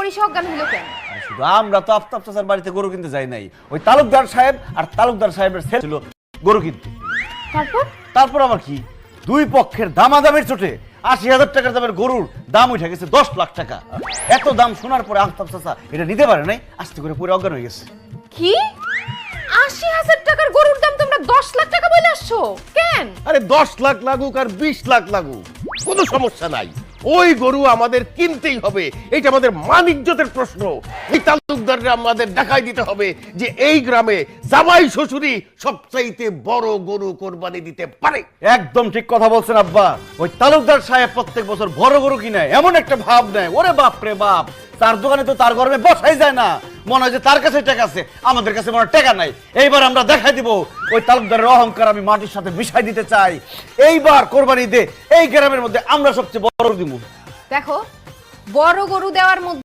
পরিষে অজ্ঞান হলো কেন? শুধু আমরা তো আফতাব চাচার বাড়িতে গরু কিনতে যাই নাই, ওই তালুকদার সাহেব আর তালুকদার সাহেবের ছেলে ছিল গরু কিনতে। তারপর আবার কি, দুই পক্ষের দামাদামের চোটে ৮০,০০০ টাকার দামের গরুর দাম উঠে গেছে ১০ লাখ টাকা। এত দাম শোনার পরে আফতাব চাচা এটা নিতে পারে নাই, আস্তে করে পুরো অজ্ঞান হয়ে গেছে। কি ৮০,০০০ টাকার গরুর দাম তোমরা ১০ লাখ টাকা বলে আসছো কেন? আরে ১০ লাখ লাগুক আর ২০ লাখ লাগুক কোনো সমস্যা নাই, ওই গরু আমাদের কিনতেই হবে। এটা আমাদের মান ইজ্জতের প্রশ্ন। এই তালুকদাররা আমাদের দেখাই দিতে হবে যে এই গ্রামে জামাই শ্বশুরই সবচাইতে বড় গরু কোরবানি দিতে পারে। একদম ঠিক কথা বলছেন আব্বা। ওই তালুকদার সাহেব প্রত্যেক বছর বড় গরু কিনে এমন একটা ভাব নেয়, ওরে বাপ রে বাপ, তার দোকানে তো তার গরমে বসাই যায় না, মনে হয় যে তার কাছে টাকা আছে, আমাদের কাছে মনে হয় টাকা নাই। এইবার আমরা দেখাই দিব ওই তালুকদারের অহংকার আমি মাটির সাথে মিশাই দিতে চাই। এইবার কোরবানি দে এই গ্রামের মধ্যে আমরা সবচেয়ে বড় দিব। দেখো, বড় গরু দেওয়ার মধ্যে